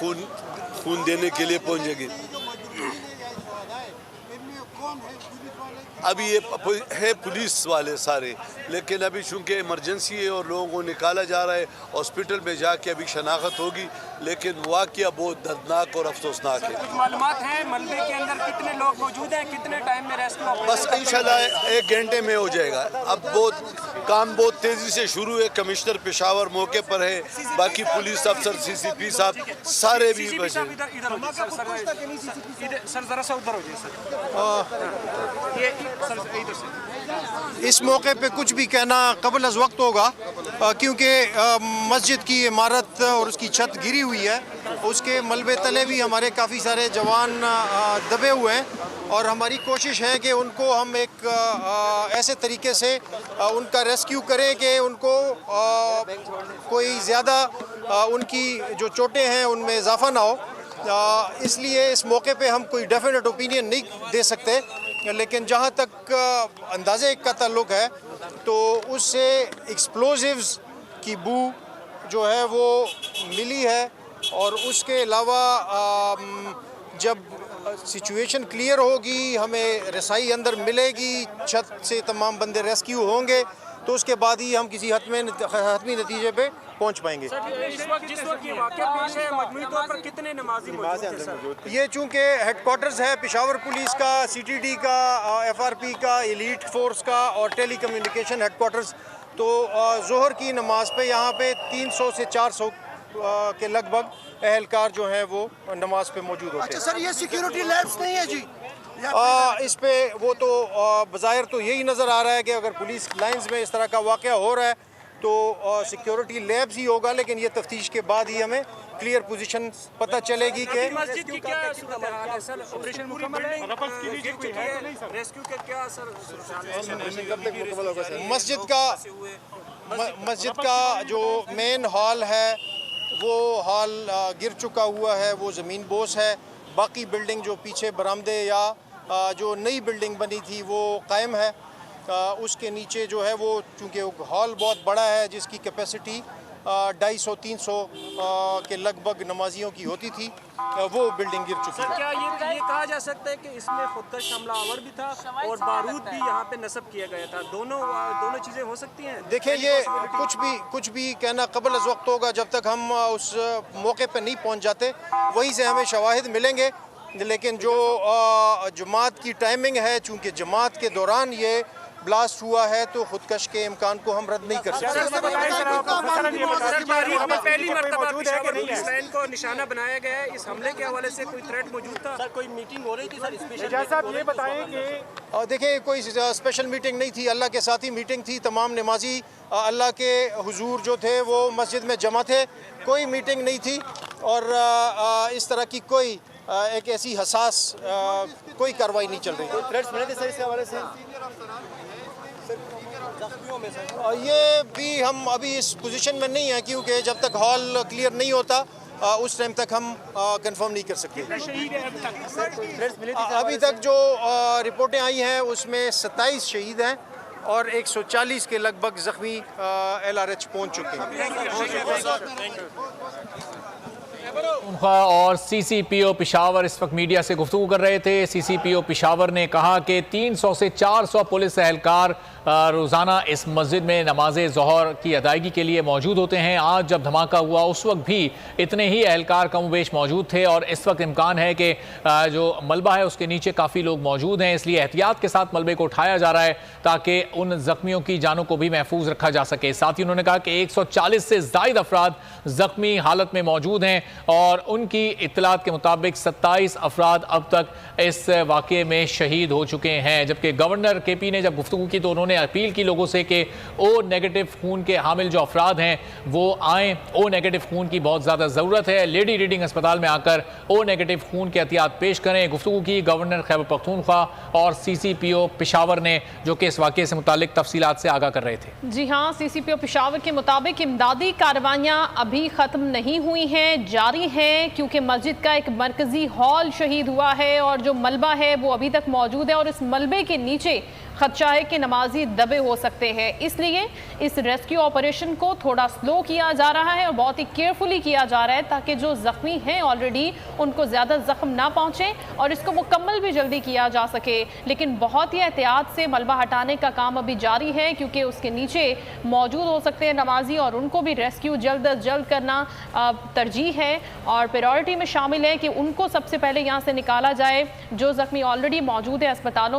खून खून देने के लिए पहुंचेंगे। अभी ये है पुलिस वाले सारे, लेकिन अभी चूँकि इमरजेंसी है और लोगों को निकाला जा रहा है, हॉस्पिटल में जाके अभी शनाख्त होगी, लेकिन वाक़या बहुत दर्दनाक और अफसोसनाक है। कुछ मालूमात हैं मलबे के अंदर कितने लोग मौजूद हैं, कितने टाइम में रेस्क्यू? बस इंशाल्लाह 1 घंटे में हो जाएगा। अब काम बहुत तेज़ी से शुरू है। कमिश्नर पेशावर मौके पर है, बाकी पुलिस अफसर, CCP साहब सारे भी बचे। सर जरा सा उधर हो जाइए सर। ये इस मौके पे कुछ भी कहना कबल अज़ वक्त होगा, क्योंकि मस्जिद की इमारत और उसकी छत गिरी हुई है। उसके मलबे तले भी हमारे काफ़ी सारे जवान दबे हुए हैं और हमारी कोशिश है कि उनको हम एक ऐसे तरीके से उनका रेस्क्यू करें कि उनको कोई ज़्यादा उनकी जो चोटें हैं उनमें इजाफा ना हो। इसलिए इस मौके पे हम कोई डेफिनेट ओपिनियन नहीं दे सकते, लेकिन जहाँ तक अंदाज़े का ताल्लुक़ है तो उससे एक्सप्लोजिव्स की बू जो है वो मिली है। और उसके अलावा जब सिचुएशन क्लियर होगी, हमें रसाई अंदर मिलेगी, छत से तमाम बंदे रेस्क्यू होंगे, तो उसके बाद ही हम किसी हतमी नतीजे पे पहुंच पाएंगे। जिस वक्त ये वाक़या पेश है, मजमूई तौर पर कितने नमाजी मौजूद हैं सर? ये चूँकि हेडक्वार्टर्स है पेशावर पुलिस का, CTD का, FRP का, एलीट फोर्स का और टेली कम्युनिकेशन हेडक्वार्टर्स, तो ज़ोहर की नमाज पे यहाँ पे 300 से 400 के लगभग एहलकार जो हैं वो नमाज पे मौजूद होते हैं। अच्छा सर, ये सिक्योरिटी लैब्स नहीं है जी? इस पे वो तो बज़ाहिर तो यही नज़र आ रहा है कि अगर पुलिस लाइंस में इस तरह का वाक़या हो रहा है तो सिक्योरिटी लैब्स ही होगा, लेकिन ये तफ्तीश के बाद ही हमें क्लियर पोजीशन पता चलेगी कि मस्जिद की क्या सूरत हाल है सर? ऑपरेशन मुकम्मल है, रेस्क्यू का क्या सर? मस्जिद का जो मेन हॉल है वो हॉल गिर चुका हुआ है, वो ज़मीन बोस है। बाकी बिल्डिंग जो पीछे बरामदे या जो नई बिल्डिंग बनी थी वो कायम है। उसके नीचे जो है वो चूँकि हॉल बहुत बड़ा है जिसकी कैपेसिटी 250-300 के लगभग नमाजियों की होती थी, वो बिल्डिंग गिर चुकी है। क्या ये कहा जा सकता है कि इसमें खुदकश हमलावर भी था और बारूद भी यहाँ पे नस्ब किया गया था? दोनों चीज़ें हो सकती हैं। देखिए, ये कुछ भी कहना कबल अज़ वक्त होगा जब तक हम उस मौके पे नहीं पहुँच जाते। वहीं से हमें शवाहिद मिलेंगे, लेकिन जो जमात की टाइमिंग है, चूँकि जमात के दौरान ये ब्लास्ट हुआ है तो खुदकश के इम्कान को हम रद्द नहीं कर सकते। पहली मर्तबा पेशावर पुलिस लाइन को निशाना बनाया गया है, इस हमले के हवाले से कोई थ्रेट मौजूद था? सर कोई मीटिंग हो रही थी सर स्पेशल? साहब ये बताएं कि देखिए, कोई स्पेशल मीटिंग नहीं थी, अल्लाह के साथ ही मीटिंग थी। तमाम नमाजी अल्लाह के हुजूर जो थे वो मस्जिद में जमा थे, कोई मीटिंग नहीं थी और इस तरह की कोई एक ऐसी हसास कोई कार्रवाई नहीं चल रही। थ्रेट्स मिले थे सर इसके हवाले से? ये भी हम अभी इस पोजीशन में नहीं है, क्योंकि जब तक हॉल क्लियर नहीं होता उस टाइम तक हम कंफर्म नहीं कर सकते। अभी तक जो रिपोर्टें आई हैं उसमें 27 शहीद हैं और 140 के लगभग ज़ख्मी LRH पहुंच चुके हैं। और CCPO पेशावर इस वक्त मीडिया से गुफ्तगू कर रहे थे। CCPO पेशावर ने कहा कि 300 से 400 पुलिस एहलकार रोज़ाना इस मस्जिद में नमाज ज़ोहर की अदायगी के लिए मौजूद होते हैं। आज जब धमाका हुआ उस वक्त भी इतने ही एहलकार कमोबेश मौजूद थे और इस वक्त इम्कान है कि जो मलबा है उसके नीचे काफ़ी लोग मौजूद हैं, इसलिए एहतियात के साथ मलबे को उठाया जा रहा है ताकि उन ज़ख्मियों की जानों को भी महफूज रखा जा सके। साथ ही उन्होंने कहा कि 140 से ज़ायद अफराद ज़ख्मी हालत में मौजूद हैं और उनकी इत्तलात के मुताबिक 27 अफराद अब तक इस वाक़े में शहीद हो चुके हैं। जबकि गवर्नर KP ने जब गुफ्तगू की तो उन्होंने अपील की लोगों से कि O नेगेटिव खून के हामिल जो अफराद हैं वो आएँ। O नेगेटिव खून की बहुत ज़्यादा ज़रूरत है। लेडी रीडिंग अस्पताल में आकर O नेगेटिव खून के एहतियात पेश करें। गुफ्तगू की गवर्नर खैबर पख्तूनख्वा और CCPO पेशावर ने, जो कि इस वाक़े से मुतालिक तफसीलात से आगाह कर रहे थे। जी हाँ, CCPO पेशावर के मुताबिक इमदादी कार्रवाइयाँ अभी ख़त्म नहीं हुई हैं, जारी हैं, क्योंकि मस्जिद का एक मरकज़ी हॉल शहीद हुआ है और जो मलबा है वो अभी तक मौजूद है और इस मलबे के नीचे खदशा है कि नमाजी दबे हो सकते हैं। इसलिए इस रेस्क्यू ऑपरेशन को थोड़ा स्लो किया जा रहा है और बहुत ही केयरफुली किया जा रहा है ताकि जो जख्मी हैं ऑलरेडी उनको ज़्यादा जख्म ना पहुँचे और इसको मुकम्मल भी जल्दी किया जा सके। लेकिन बहुत ही एहतियात से मलबा हटाने का काम अभी जारी है क्योंकि उसके नीचे मौजूद हो सकते हैं नमाजी और उनको भी रेस्क्यू जल्द अज जल्द करना तरजीह है और प्रायोरिटी में शामिल है कि उनको सबसे पहले यहाँ से निकाला जाए। जो जख्मी ऑलरेडी मौजूद है अस्पतालों